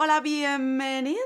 Hola, bienvenidos.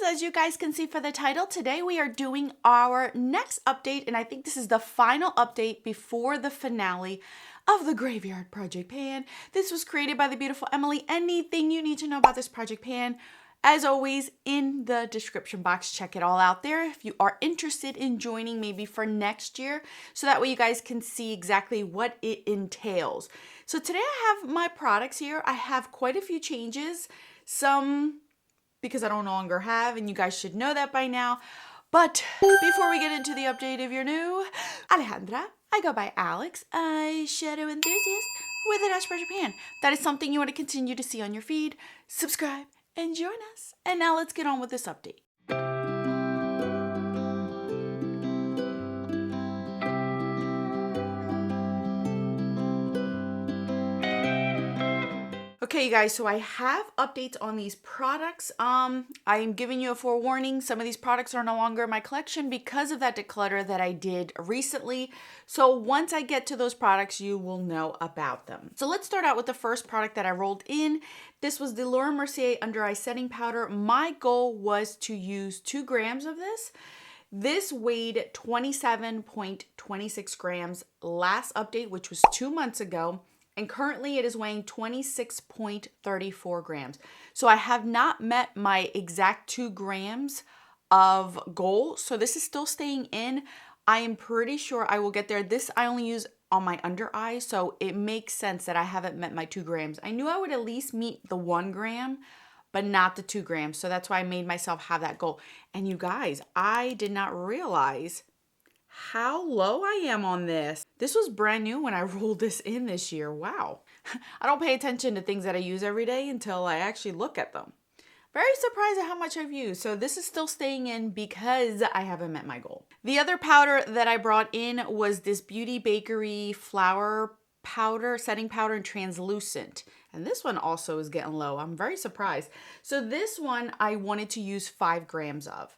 As you guys can see for the title, today we are doing our next update, and I think this is the final update before the finale of the Graveyard Project Pan. This was created by the beautiful Emily. Anything you need to know about this project pan, as always, in the description box, check it all out there if you are interested in joining maybe for next year, so that way you guys can see exactly what it entails. So today I have my products here. I have quite a few changes, some because I don't longer have, and you guys should know that by now. But before we get into the update, if you're new, Alejandra, I go by Alex, eyeshadow enthusiast with a dash project pan. That is something you want to continue to see on your feed. Subscribe and join us. And now let's get on with this update. Okay, you guys, so I have updates on these products. I am giving you a forewarning. Some of these products are no longer in my collection because of that declutter that I did recently. So once I get to those products, you will know about them. So let's start out with the first product that I rolled in. This was the Laura Mercier Under Eye Setting Powder. My goal was to use 2 grams of this. This weighed 27.26 grams last update, which was 2 months ago. And currently it is weighing 26.34 grams. So I have not met my exact 2 grams of goal. So this is still staying in. I am pretty sure I will get there. This I only use on my under eye, so it makes sense that I haven't met my 2 grams. I knew I would at least meet the 1 gram, but not the 2 grams. So that's why I made myself have that goal. And you guys, I did not realize how low I am on this. This was brand new when I rolled this in this year. Wow. I don't pay attention to things that I use every day until I actually look at them. Very surprised at how much I've used. So this is still staying in because I haven't met my goal. The other powder that I brought in was this Beauty Bakery flour powder, setting powder in translucent. And this one also is getting low. I'm very surprised. So this one I wanted to use 5 grams of.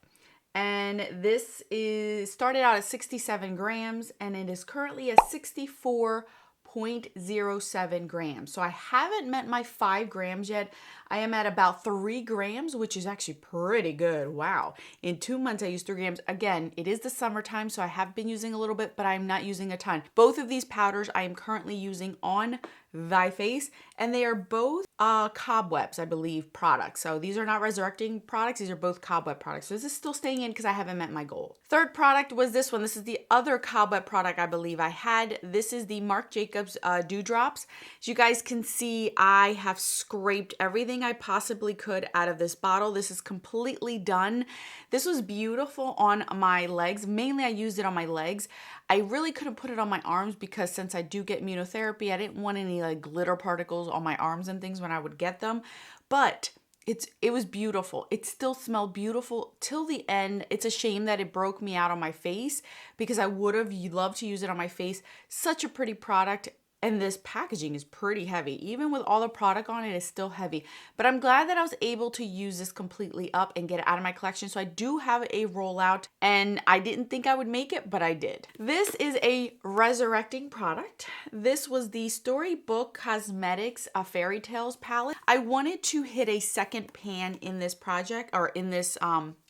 And this is started out at 67 grams and it is currently at 64.07 grams. So I haven't met my 5 grams yet. I am at about 3 grams, which is actually pretty good. Wow. In 2 months, I used 3 grams. Again, it is the summertime, so I have been using a little bit, but I'm not using a ton. Both of these powders I am currently using on thy face, and they are both cobwebs, I believe, products. So these are not resurrecting products. These are both cobweb products. So this is still staying in because I haven't met my goal. Third product was this one. This is the other cobweb product I believe I had. This is the Marc Jacobs Dewdrops. As you guys can see, I have scraped everything I possibly could out of this bottle. This is completely done. This was beautiful on my legs. Mainly I used it on my legs. I really couldn't put it on my arms because since I do get immunotherapy, I didn't want any like glitter particles on my arms and things when I would get them. But it was beautiful. It still smelled beautiful till the end. It's a shame that it broke me out on my face because I would have loved to use it on my face. Such a pretty product. And this packaging is pretty heavy. Even with all the product on it, it's still heavy. But I'm glad that I was able to use this completely up and get it out of my collection. So I do have a rollout and I didn't think I would make it, but I did. This is a resurrecting product. This was the Storybook Cosmetics Fairy Tales palette. I wanted to hit a second pan in this project or in this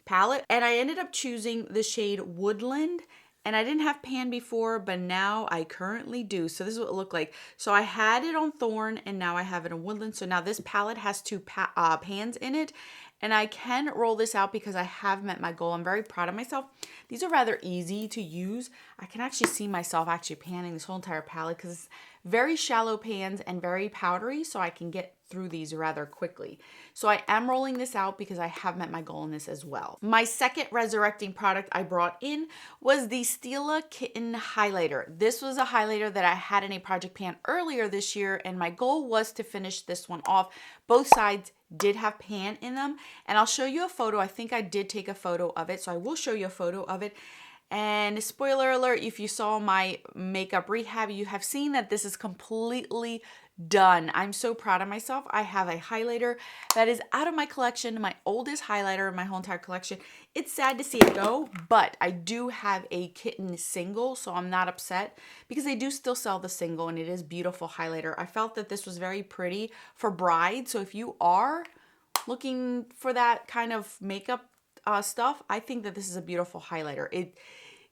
palette. And I ended up choosing the shade Woodland. And I didn't have pan before, but now I currently do. So this is what it looked like. So I had it on Thorn and now I have it on Woodland. So now this palette has 2 pans in it. And I can roll this out because I have met my goal. I'm very proud of myself. These are rather easy to use. I can actually see myself actually panning this whole entire palette because it's very shallow pans and very powdery. So I can get through these rather quickly. So I am rolling this out because I have met my goal in this as well. My second resurrecting product I brought in was the Stila Kitten Highlighter. This was a highlighter that I had in a project pan earlier this year and my goal was to finish this one off. Both sides did have pan in them and I'll show you a photo. I think I did take a photo of it, so I will show you a photo of it. And spoiler alert, if you saw my makeup rehab, you have seen that this is completely done. I'm so proud of myself. I have a highlighter that is out of my collection, my oldest highlighter in my whole entire collection. It's sad to see it go, but I do have a kitten single, so I'm not upset because they do still sell the single and it is beautiful highlighter. I felt that this was very pretty for brides, so if you are looking for that kind of makeup stuff, I think that this is a beautiful highlighter. It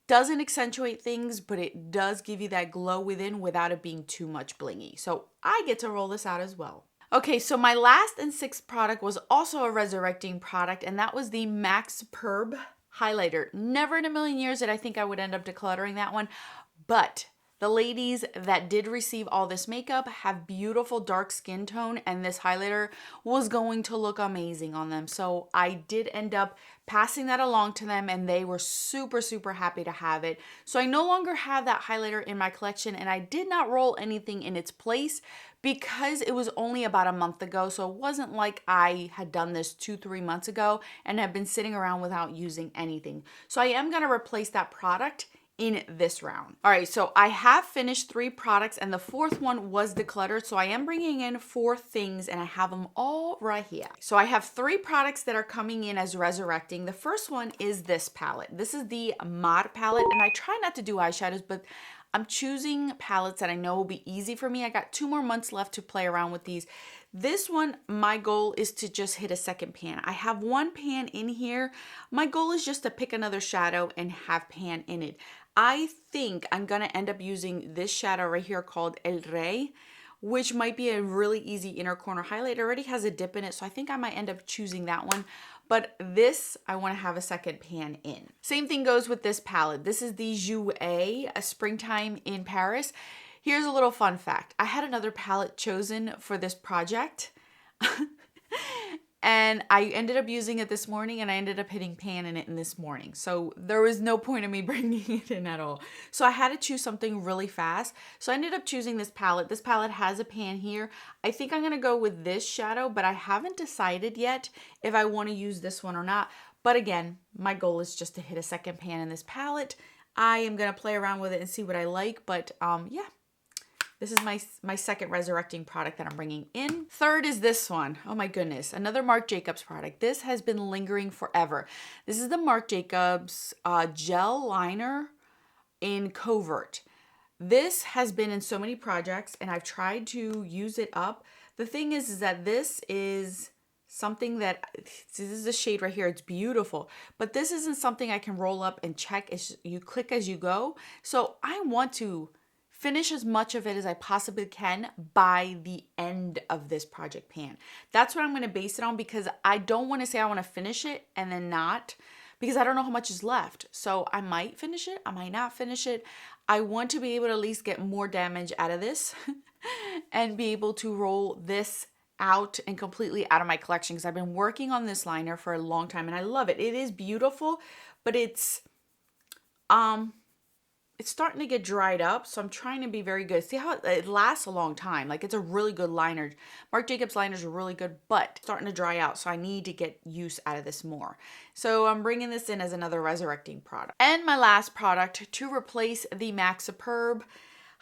doesn't accentuate things, but it does give you that glow within without it being too much blingy. So I get to roll this out as well. Okay, so my last and sixth product was also a resurrecting product, and that was the MAC Superb highlighter. Never in a million years did I think I would end up decluttering that one, but the ladies that did receive all this makeup have beautiful dark skin tone, and this highlighter was going to look amazing on them. So I did end up passing that along to them, and they were super, super happy to have it. So I no longer have that highlighter in my collection, and I did not roll anything in its place because it was only about a month ago. So it wasn't like I had done this 2-3 months ago and have been sitting around without using anything. So I am going to replace that product in this round. All right, so I have finished 3 products and the 4th one was decluttered. So I am bringing in 4 things and I have them all right here. So I have 3 products that are coming in as resurrecting. The first one is this palette. This is the Mod palette, and I try not to do eyeshadows, but I'm choosing palettes that I know will be easy for me. I got 2 more months left to play around with these. This one, my goal is to just hit a second pan. I have 1 pan in here. My goal is just to pick another shadow and have pan in it. I think I'm gonna end up using this shadow right here called El Rey, which might be a really easy inner corner highlight. It already has a dip in it, so I think I might end up choosing that one. But this, I want to have a second pan in. Same thing goes with this palette. This is the Jouer, a Springtime in Paris. Here's a little fun fact. I had another palette chosen for this project. And I ended up using it this morning, and I ended up hitting pan in it in this morning. So there was no point in me bringing it in at all. So I had to choose something really fast. So I ended up choosing this palette. This palette has a pan here. I think I'm gonna go with this shadow, but I haven't decided yet if I wanna use this one or not. But again, my goal is just to hit a second pan in this palette. I am gonna play around with it and see what I like, but yeah. This is my second resurrecting product that I'm bringing in. Third is this one. Oh my goodness, another Marc Jacobs product. This has been lingering forever. This is the Marc Jacobs gel liner in Covert. This has been in so many projects and I've tried to use it up. The thing is that this is something that, this is a shade right here, it's beautiful, but this isn't something I can roll up and check. It's, you click as you go. So I want to finish as much of it as I possibly can by the end of this project pan. That's what I'm going to base it on, because I don't want to say I want to finish it and then not, because I don't know how much is left. So I might finish it, I might not finish it. I want to be able to at least get more damage out of this and be able to roll this out and completely out of my collection, because I've been working on this liner for a long time and I love it. It is beautiful, but it's starting to get dried up, so I'm trying to be very good. See how it lasts a long time. Like, it's a really good liner. Marc Jacobs liners are really good, but it's starting to dry out, so I need to get use out of this more. So I'm bringing this in as another resurrecting product. And my last product to replace the MAC Superb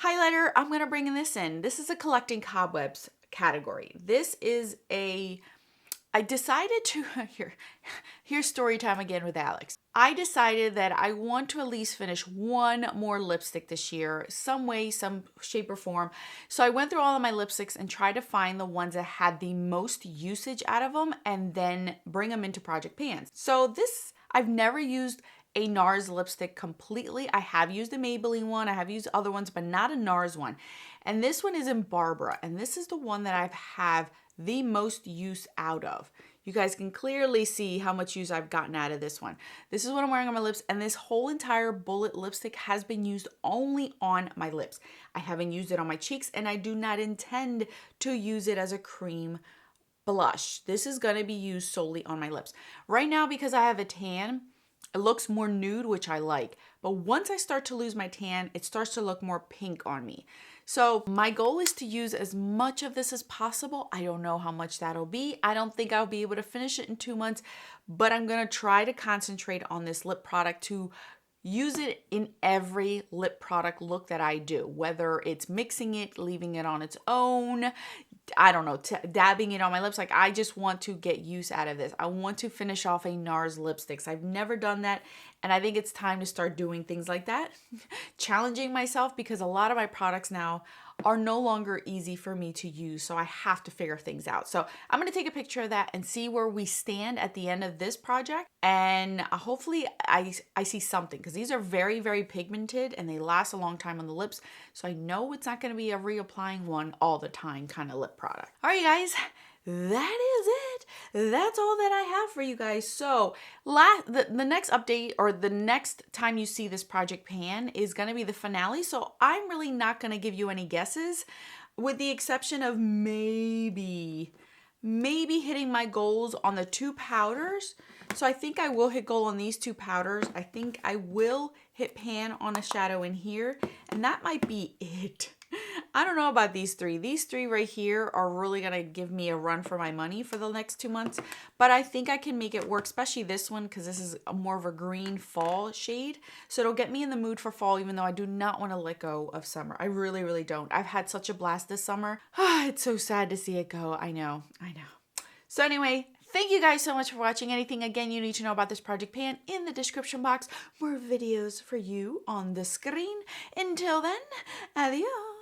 highlighter, I'm going to bring this in. This is a collecting cobwebs category. This is I decided to, here's story time again with Alex. I decided that I want to at least finish 1 more lipstick this year, some way, some shape or form. So I went through all of my lipsticks and tried to find the ones that had the most usage out of them and then bring them into project pans. So this, I've never used a NARS lipstick completely. I have used a Maybelline one, I have used other ones, but not a NARS one. And this one is in Barbara, and this is the one that have the most use out of. You guys can clearly see how much use I've gotten out of this one. This is what I'm wearing on my lips, and this whole entire bullet lipstick has been used only on my lips. I haven't used it on my cheeks, and I do not intend to use it as a cream blush. This is going to be used solely on my lips. Right now, because I have a tan, it looks more nude, which I like. But once I start to lose my tan, it starts to look more pink on me. So my goal is to use as much of this as possible. I don't know how much that'll be. I don't think I'll be able to finish it in 2 months, but I'm going to try to concentrate on this lip product to use it in every lip product look that I do, whether it's mixing it, leaving it on its own, I don't know, dabbing it on my lips. Like, I just want to get use out of this. I want to finish off a NARS lipsticks. I've never done that, and I think it's time to start doing things like that. Challenging myself, because a lot of my products now are no longer easy for me to use. So I have to figure things out. So I'm going to take a picture of that and see where we stand at the end of this project. And hopefully I see something, because these are very, very pigmented and they last a long time on the lips. So I know it's not going to be a reapplying one all the time kind of lip product. All right, you guys. That is it. That's all that I have for you guys. So the next update, or the next time you see this project pan, is going to be the finale. So I'm really not going to give you any guesses, with the exception of maybe hitting my goals on the 2 powders. So I think I will hit goal on these 2 powders. I think I will hit pan on a shadow in here, and that might be it. I don't know about these 3. These 3 right here are really going to give me a run for my money for the next 2 months. But I think I can make it work, especially this one, because this is more of a green fall shade. So it'll get me in the mood for fall, even though I do not want to let go of summer. I really, really don't. I've had such a blast this summer. It's so sad to see it go. I know. So anyway, thank you guys so much for watching. Anything, again, you need to know about this project pan, in the description box. More videos for you on the screen. Until then, adios.